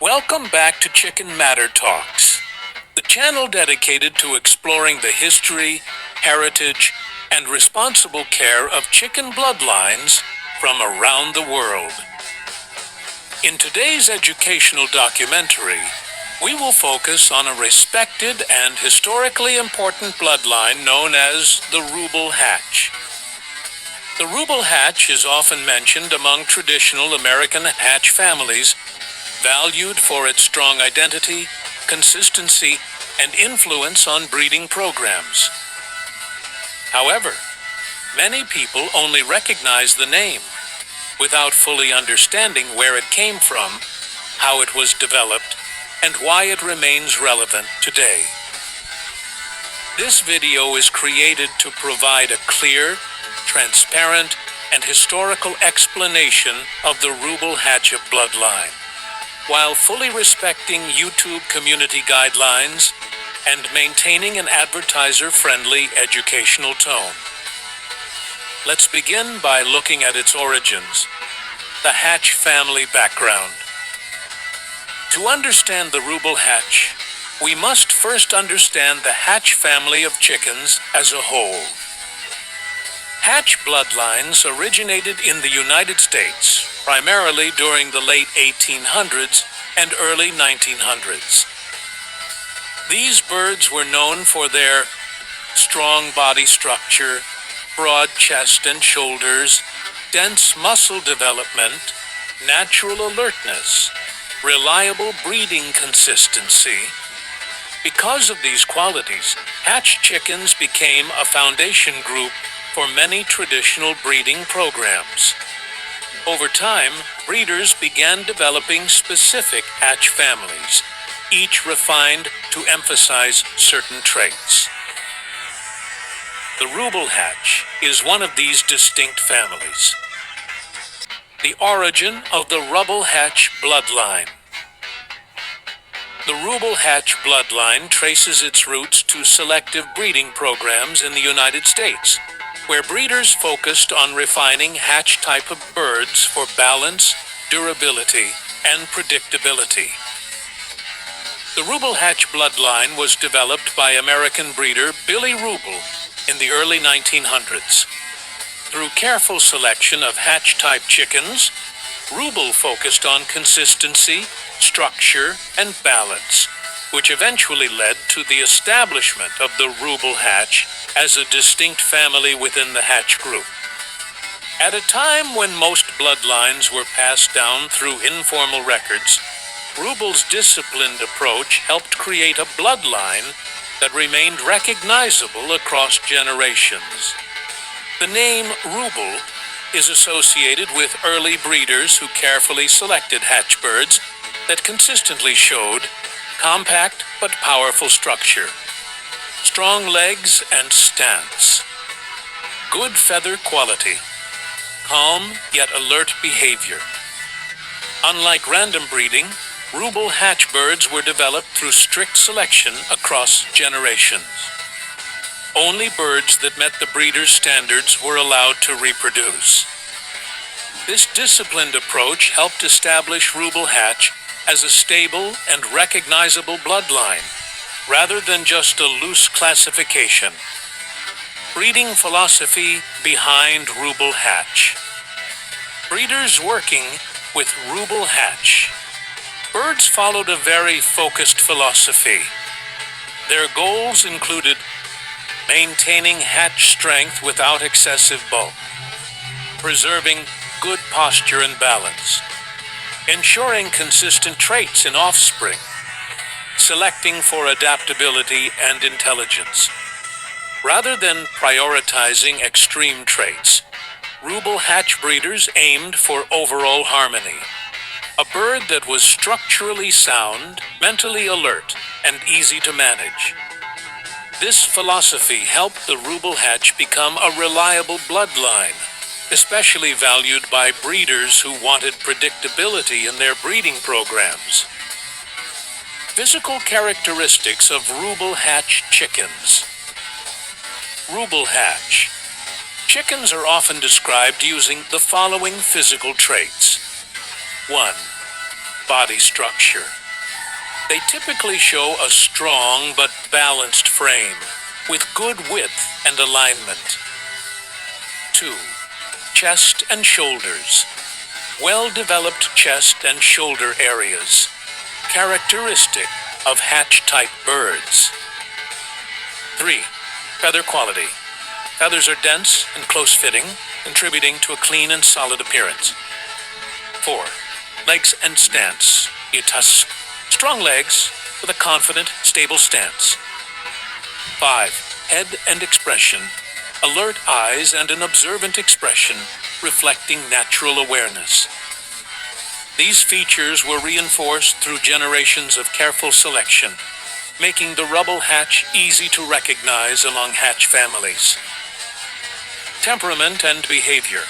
Welcome back to Chicken Matter Talks, the channel dedicated to exploring the history, heritage, and responsible care of chicken bloodlines from around the world. In today's educational documentary, we will focus on a respected and historically important bloodline known as the Ruble Hatch. The Rubble Hatch is often mentioned among traditional American hatch families, valued for its strong identity, consistency, and influence on breeding programs. However, many people only recognize the name without fully understanding where it came from, how it was developed, and why it remains relevant today. This video is created to provide a clear, transparent, and historical explanation of the Ruble Hatch bloodline, while fully respecting YouTube community guidelines and maintaining an advertiser-friendly educational tone. Let's begin by looking at its origins, the Hatch family background. To understand the Ruble Hatch, we must first understand the Hatch family of chickens as a whole. Hatch bloodlines originated in the United States, primarily during the late 1800s and early 1900s. These birds were known for their strong body structure, broad chest and shoulders, dense muscle development, natural alertness, reliable breeding consistency. Because of these qualities, Hatch chickens became a foundation group for many traditional breeding programs. Over time, breeders began developing specific hatch families, each refined to emphasize certain traits. The Ruble Hatch is one of these distinct families. The origin of the Rubble Hatch bloodline. The Ruble Hatch bloodline traces its roots to selective breeding programs in the United States, where breeders focused on refining hatch type of birds for balance, durability, and predictability. The Ruble Hatch bloodline was developed by American breeder Billy Ruble in the early 1900s. Through careful selection of hatch-type chickens, Ruble focused on consistency, structure, and balance, which eventually led to the establishment of the Ruble Hatch as a distinct family within the Hatch group. At a time when most bloodlines were passed down through informal records, Ruble's disciplined approach helped create a bloodline that remained recognizable across generations. The name Ruble is associated with early breeders who carefully selected hatch birds that consistently showed compact but powerful structure, strong legs and stance, good feather quality, calm yet alert behavior. Unlike random breeding, Ruble Hatch birds were developed through strict selection across generations. Only birds that met the breeder's standards were allowed to reproduce. This disciplined approach helped establish Ruble Hatch as a stable and recognizable bloodline, rather than just a loose classification. Breeding philosophy behind Ruble Hatch. Breeders working with Ruble Hatch. Birds followed a very focused philosophy. Their goals included maintaining hatch strength without excessive bulk, preserving good posture and balance, ensuring consistent traits in offspring, selecting for adaptability and intelligence. Rather than prioritizing extreme traits, Ruble Hatch breeders aimed for overall harmony. A bird that was structurally sound, mentally alert, and easy to manage. This philosophy helped the Ruble Hatch become a reliable bloodline, especially valued by breeders who wanted predictability in their breeding programs. Physical characteristics of Ruble Hatch chickens. Ruble Hatch. Chickens are often described using the following physical traits. 1. body structure. They typically show a strong but balanced frame, with good width and alignment. 2. Chest and shoulders. Well-developed chest and shoulder areas, characteristic of hatch-type birds. 3. Feather quality. Feathers are dense and close-fitting, contributing to a clean and solid appearance. 4. Legs and stance. Tusk. Strong legs with a confident, stable stance. 5. Head and expression. Alert eyes and an observant expression, reflecting natural awareness. These features were reinforced through generations of careful selection, making the Rubble Hatch easy to recognize among hatch families. Temperament and behavior.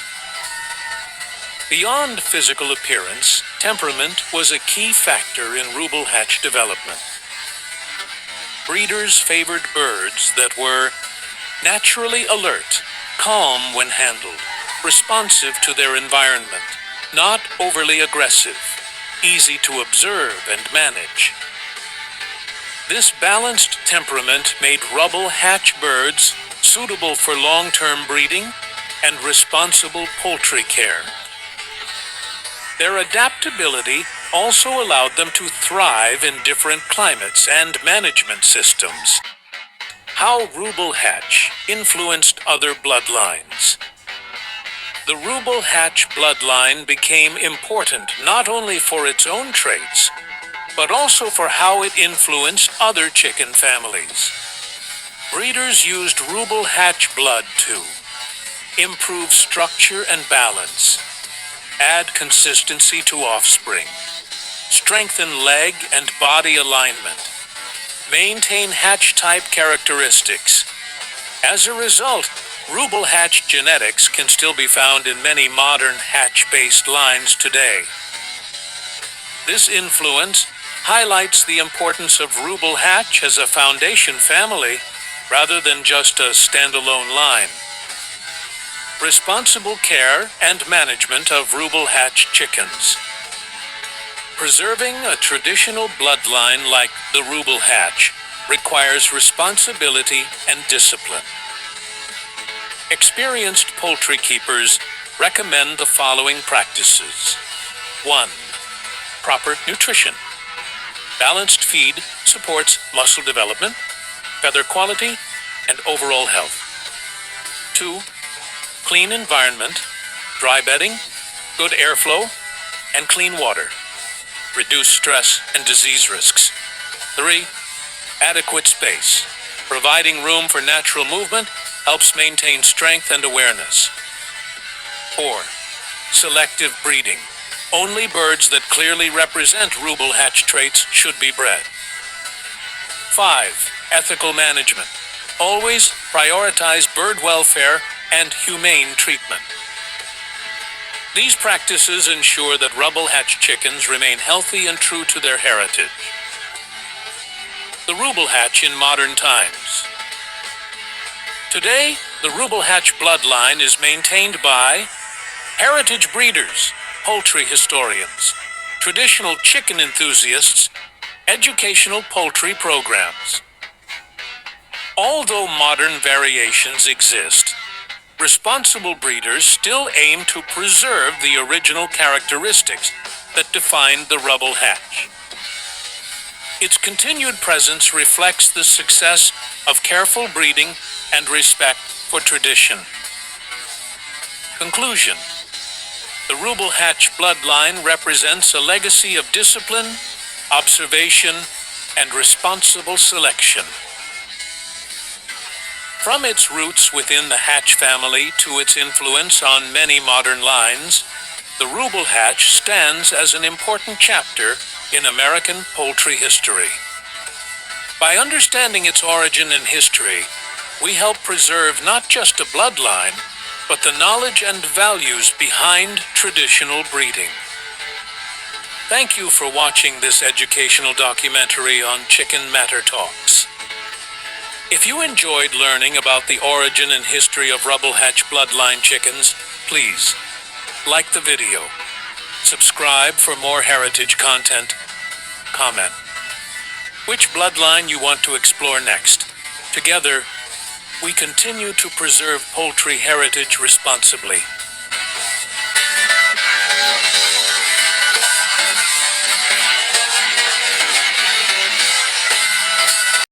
Beyond physical appearance, temperament was a key factor in Ruble Hatch development. Breeders favored birds that were naturally alert, calm when handled, responsive to their environment, not overly aggressive, easy to observe and manage. This balanced temperament made Rubble Hatch birds suitable for long-term breeding and responsible poultry care. Their adaptability also allowed them to thrive in different climates and management systems. How Ruble Hatch influenced other bloodlines. The Ruble Hatch bloodline became important not only for its own traits, but also for how it influenced other chicken families. Breeders used Ruble Hatch blood to improve structure and balance, add consistency to offspring, strengthen leg and body alignment, maintain hatch-type characteristics. As a result, Ruble Hatch genetics can still be found in many modern hatch-based lines today. This influence highlights the importance of Ruble Hatch as a foundation family rather than just a standalone line. Responsible care and management of Ruble Hatch chickens. Preserving a traditional bloodline like the Ruble Hatch requires responsibility and discipline. Experienced poultry keepers recommend the following practices. 1. Proper nutrition. Balanced feed supports muscle development, feather quality, and overall health. 2. Clean environment, dry bedding, good airflow, and clean water. Reduce stress and disease risks. 3. Adequate space. Providing room for natural movement helps maintain strength and awareness. 4. Selective breeding. Only birds that clearly represent Ruble Hatch traits should be bred. 5. Ethical management. Always prioritize bird welfare and humane treatment. These practices ensure that Rubble Hatch chickens remain healthy and true to their heritage. The Rubble Hatch in modern times. Today, the Rubble Hatch bloodline is maintained by heritage breeders, poultry historians, traditional chicken enthusiasts, educational poultry programs. Although modern variations exist, responsible breeders still aim to preserve the original characteristics that defined the Rubble Hatch. Its continued presence reflects the success of careful breeding and respect for tradition. Conclusion. The Rubble Hatch bloodline represents a legacy of discipline, observation, and responsible selection. From its roots within the Hatch family to its influence on many modern lines, the Ruble Hatch stands as an important chapter in American poultry history. By understanding its origin and history, we help preserve not just a bloodline, but the knowledge and values behind traditional breeding. Thank you for watching this educational documentary on Chicken Matter Talks. If you enjoyed learning about the origin and history of Rubble Hatch bloodline chickens, please like the video, Subscribe for more heritage content. Comment which bloodline you want to explore next. Together, we continue to preserve poultry heritage responsibly.